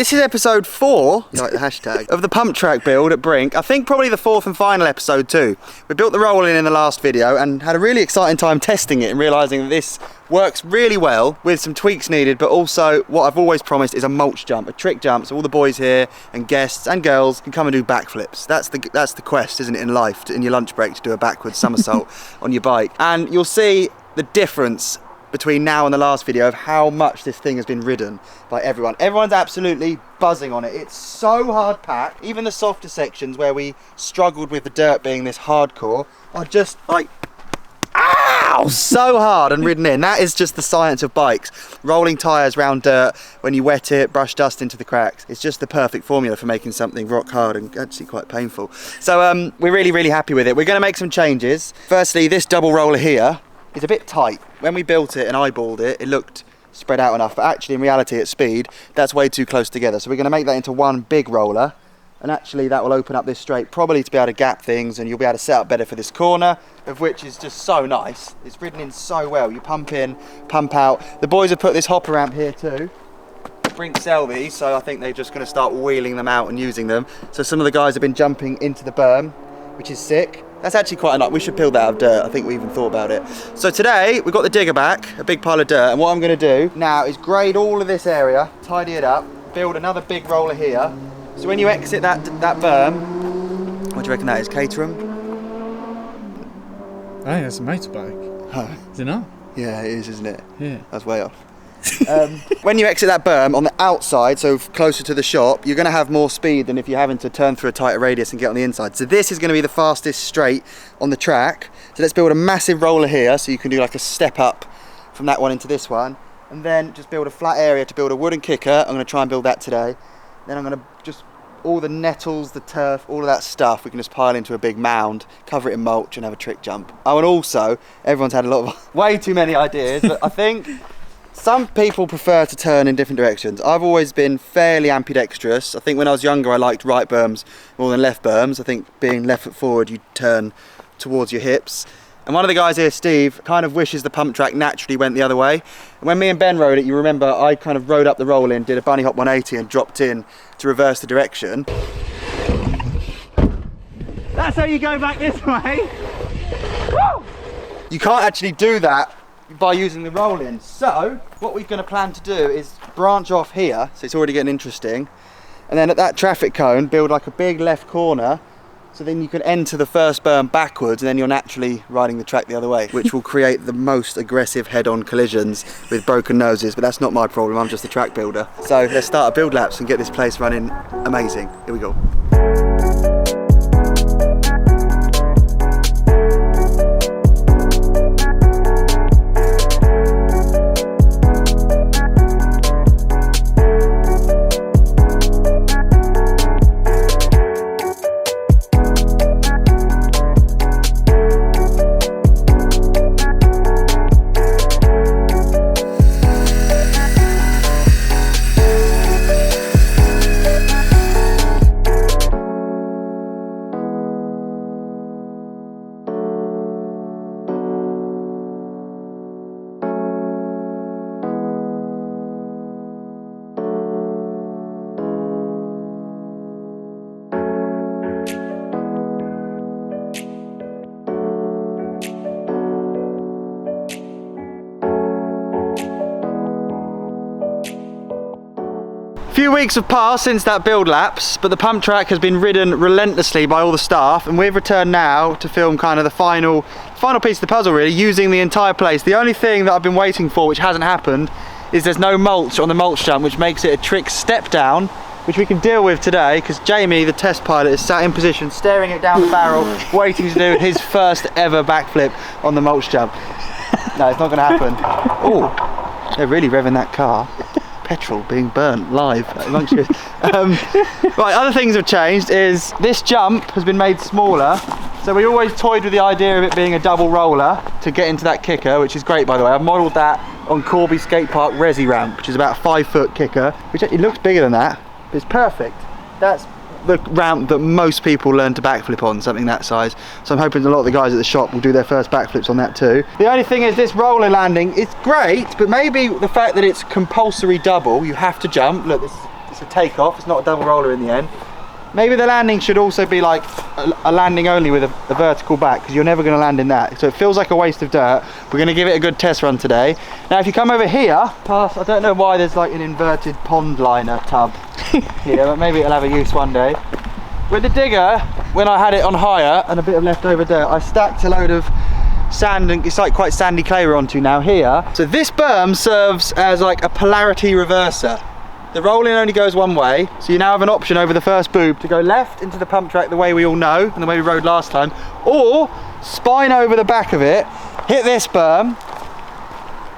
This is episode 4, like the hashtag, of the pump track build at Brink. I think probably the 4th and final episode too. We built the roll in the last video and had a really exciting time testing it and realising that this works really well with some tweaks needed, but also what I've always promised is a mulch jump, a trick jump, so all the boys here and guests and girls can come and do backflips. That's the quest, isn't it, in life, in your lunch break, to do a backwards somersault on your bike. And you'll see the difference between now and the last video of how much this thing has been ridden by everyone. Everyone's absolutely buzzing on it. It's so hard packed. Even the softer sections where we struggled with the dirt being this hardcore are just like, ow, so hard and ridden in. That is just the science of bikes. Rolling tyres round dirt, when you wet it, brush dust into the cracks. It's just the perfect formula for making something rock hard and actually quite painful. So we're really happy with it. We're going to make some changes. Firstly, this double roller here is a bit tight. When we built it and eyeballed it, it looked spread out enough, but actually in reality at speed, that's way too close together. So we're going to make that into one big roller, and actually that will open up this straight, probably to be able to gap things, and you'll be able to set up better for this corner, of which is just so nice. It's ridden in so well. You pump in, pump out. The boys have put this hopper ramp here too. Brink sell these, so I think they're just going to start wheeling them out and using them. So some of the guys have been jumping into the berm, which is sick. That's actually quite a lot. We should build that out of dirt. I think we even thought about it. So today we've got the digger back, a big pile of dirt, and what I'm going to do now is grade all of this area, tidy it up, build another big roller here. So when you exit that berm, what do you reckon that is? Caterham? I think that's a motorbike. Oh. Is it not? Yeah, it is, isn't it? Yeah. That's way off. When you exit that berm on the outside, so closer to the shop, you're going to have more speed than if you're having to turn through a tighter radius and get on the inside. So this is going to be the fastest straight on the track. So let's build a massive roller here, so you can do like a step up from that one into this one, and then just build a flat area to build a wooden kicker. I'm going to try and build that today. Then I'm going to just, all the nettles, the turf, all of that stuff, we can just pile into a big mound, cover it in mulch and have a trick jump. Oh, and also, everyone's had a lot of, way too many ideas, but I think some people prefer to turn in different directions. I've always been fairly ambidextrous. I think when I was younger I liked right berms more than left berms. I think being left foot forward you turn towards your hips. And one of the guys here, Steve, kind of wishes the pump track naturally went the other way. And when me and Ben rode it, you remember I kind of rode up the roll in, did a bunny hop 180 and dropped in to reverse the direction. That's how you go back this way. Woo! You can't actually do that by using the roll in. So what we're going to plan to do is branch off here, so it's already getting interesting, and then at that traffic cone build like a big left corner, so then you can enter the first berm backwards and then you're naturally riding the track the other way, which will create the most aggressive head-on collisions with broken noses. But that's not my problem, I'm just a track builder. So let's start a build laps and get this place running amazing. Here we go. A few weeks have passed since that build laps, but the pump track has been ridden relentlessly by all the staff, and we've returned now to film kind of the final piece of the puzzle, really, using the entire place. The only thing that I've been waiting for, which hasn't happened, is there's no mulch on the mulch jump, which makes it a trick step down, which we can deal with today, because Jamie, the test pilot, is sat in position, staring it down the barrel, waiting to do his first ever backflip on the mulch jump. No, it's not going to happen. Oh, they're really revving that car. Petrol being burnt live amongst you. Right, other things have changed is this jump has been made smaller. So we always toyed with the idea of it being a double roller to get into that kicker, which is great by the way. I've modelled that on Corby Skate Park Resi ramp, which is about a 5-foot kicker, which it looks bigger than that, but it's perfect. That's the ramp that most people learn to backflip on, something that size. So I'm hoping a lot of the guys at the shop will do their first backflips on that too. The only thing is this roller landing, it's great, but maybe the fact that it's compulsory double, you have to jump. Look, this it's a takeoff, it's not a double roller in the end. Maybe the landing should also be like a landing only with a vertical back, because you're never going to land in that. So it feels like a waste of dirt. We're going to give it a good test run today. Now if you come over here, past, I don't know why there's like an inverted pond liner tub here, but maybe it'll have a use one day. With the digger, when I had it on hire and a bit of leftover dirt, I stacked a load of sand, and it's like quite sandy clay we're onto now here. So this berm serves as like a polarity reverser. The rolling only goes one way, so you now have an option over the first boob to go left into the pump track the way we all know and the way we rode last time, or spine over the back of it, hit this berm,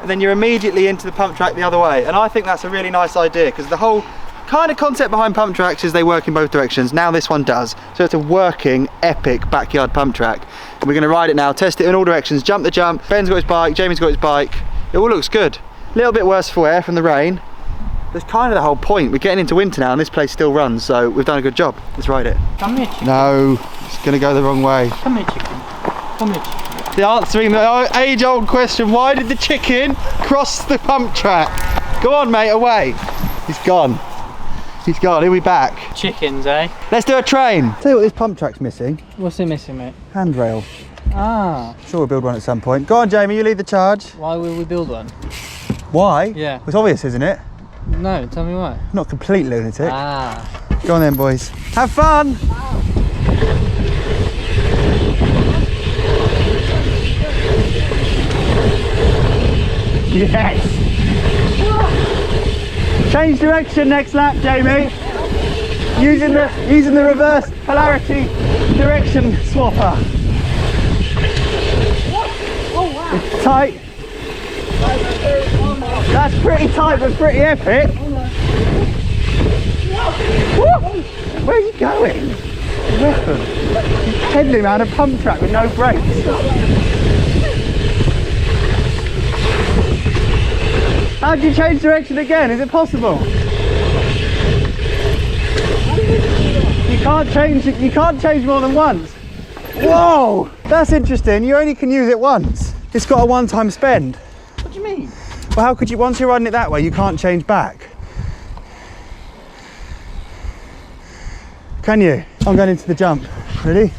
and then you're immediately into the pump track the other way. And I think that's a really nice idea, because the whole kind of concept behind pump tracks is they work in both directions. Now this one does, so it's a working epic backyard pump track, and we're going to ride it now, test it in all directions, jump the jump. Ben's got his bike, Jamie's got his bike. It all looks good. A little bit worse for wear from the rain. That's kind of the whole point. We're getting into winter now and this place still runs, so we've done a good job. Let's ride it. Come here, chicken. No, it's going to go the wrong way. Come here, chicken. Come here, chicken. The answering the age-old question, why did the chicken cross the pump track? Go on, mate, away. He's gone. He's gone, he'll be back. Chickens, eh? Let's do a train. Tell you what this pump track's missing. What's it missing, mate? Handrail. Ah. Sure we'll build one at some point. Go on, Jamie, you lead the charge. Why will we build one? Why? Yeah. It's obvious, isn't it? No, tell me why. Not complete lunatic. Ah. Go on then, boys. Have fun! Yes! Change direction next lap, Jamie. Using the reverse polarity direction swapper. Oh wow! It's tight. That's pretty tight but pretty epic. Woo! Where are you going? You're pedaling around a pump track with no brakes. How do you change direction again? Is it possible? You can't change more than once. Whoa! That's interesting. You only can use it once. It's got a one-time spend. What do you mean? Well, how could you, once you're riding it that way, you can't change back? Can you? I'm going into the jump. Ready?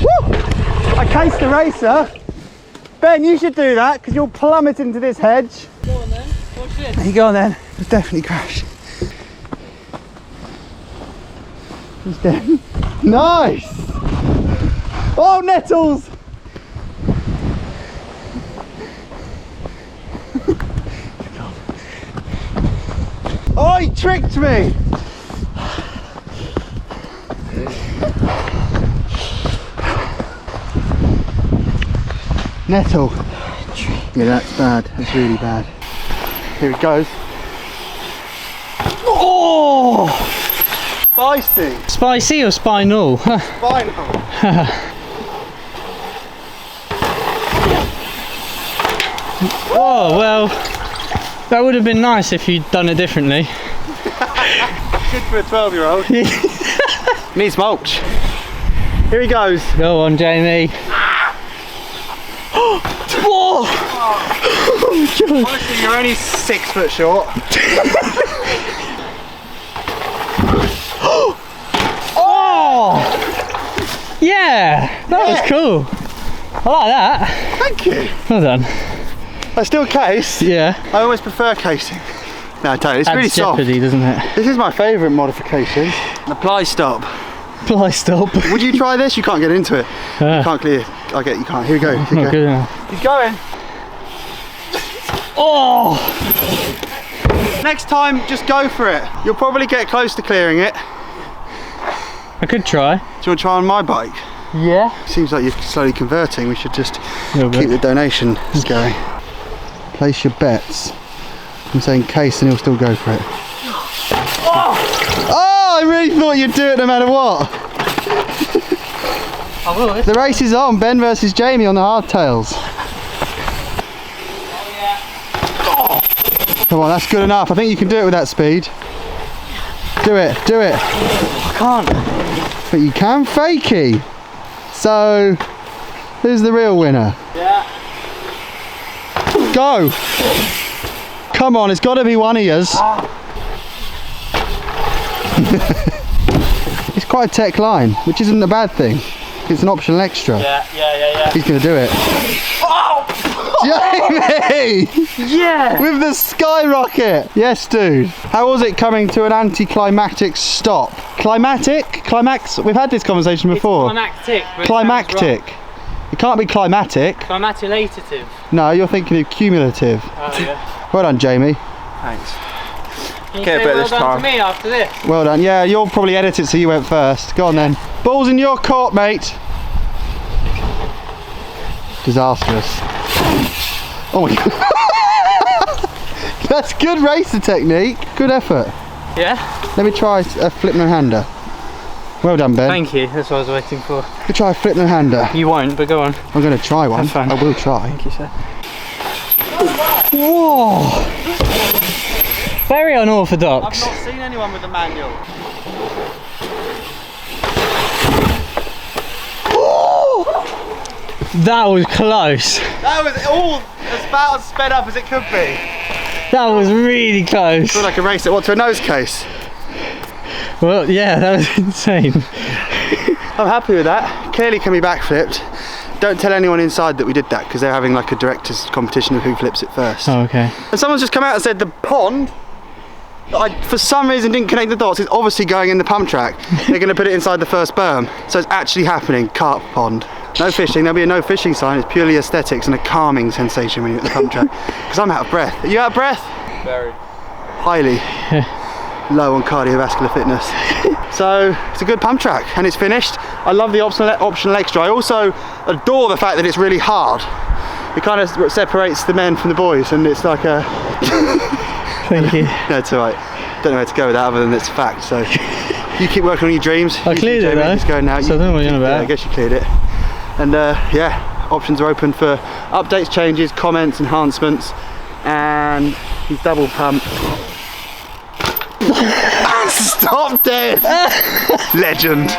Woo! I cased the racer. Ben, you should do that, because you'll plummet into this hedge. Go on then. Watch this. There you go on then. It'll definitely crash. He's dead. Nice! Oh, nettles! Oh, he tricked me! Nettle. Yeah, that's bad. That's really bad. Here it goes. Oh! Spicy. Spicy or spinal? Spinal. Oh, well, that would have been nice if you'd done it differently. Good for a 12-year-old. Needs mulch. Here he goes. Go on, Jamie. Whoa! Honestly, you're only 6 foot short. Oh! Yeah! That was cool. I like that. Thank you. Well done. I still case. Yeah. I always prefer casing. No, I don't. It's really Adds soft. jeopardy, doesn't it? This is my favourite modification. The ply stop. Ply stop. Would you try this? You can't get into it. You can't clear. I get you can't. Here we go. Here we Not go. good enough. He's going. Oh! Next time, just go for it. You'll probably get close to clearing it. I could try. Do you want to try on my bike? Yeah. Seems like you're slowly converting. We should just Little bit. keep the donation going. Place your bets. I'm saying case and he'll still go for it. Oh, I really thought you'd do it no matter what. I will. The race is on. Ben versus Jamie on the hardtails. Come on, that's good enough. I think you can do it with that speed. Do it, do it. I can't. But you can fakie. So, Who's the real winner? Yeah. Go! Come on, it's got to be one of yours. It's quite a tech line, which isn't a bad thing. It's an optional extra. Yeah. He's going to do it. Oh! Jamie! Yeah! With the skyrocket! Yes, dude. How was it coming to an anticlimactic stop? Climatic? Climax? We've had this conversation before. Climactic. Climactic. It can't be climatic. Climaculative. No, you're thinking of cumulative. Oh, yeah. Well done, Jamie. Thanks. Can you Get a say bit well this done time. to me after this? Well done. Yeah, you'll probably edit it so you went first. Go on then. Ball's in your court, mate. Disastrous. Oh my god. That's good racer technique. Good effort. Yeah? Let me try a flip no-hander. Well done, Ben. Thank you, that's what I was waiting for. Let me try a flip no-hander. You won't, but go on. I'm going to try one. Have fun. I will try. Thank you, sir. Whoa! Very unorthodox. I've not seen anyone with a manual. That was close. That was all as about as sped up as it could be. That was really close. I feel like a racer. What, to a nose case? Well, yeah, that was insane. I'm happy with that. Clearly can be backflipped. Don't tell anyone inside that we did that because they're having like a director's competition of who flips it first. Oh, okay. And someone's just come out and said the pond, I for some reason didn't connect the dots, it's obviously going in the pump track. They're going to put it inside the first berm. So it's actually happening, carp pond. No fishing, there'll be a no fishing sign, it's purely aesthetics and a calming sensation when you're at the pump track. Because I'm out of breath. Are you out of breath? Very. Highly low on cardiovascular fitness. So it's a good pump track and it's finished. I love the optional extra. I also adore the fact that it's really hard. It kind of separates the men from the boys and it's like a... Thank you. No, it's alright. Don't know where to go with that other than it's a fact. So you keep working on your dreams. I cleared it though. It's going now. So I don't know what you're on about. Yeah, I guess you cleared it. And yeah, options are open for updates, changes, comments, enhancements, and he's double pumped. Stop dead! Legend.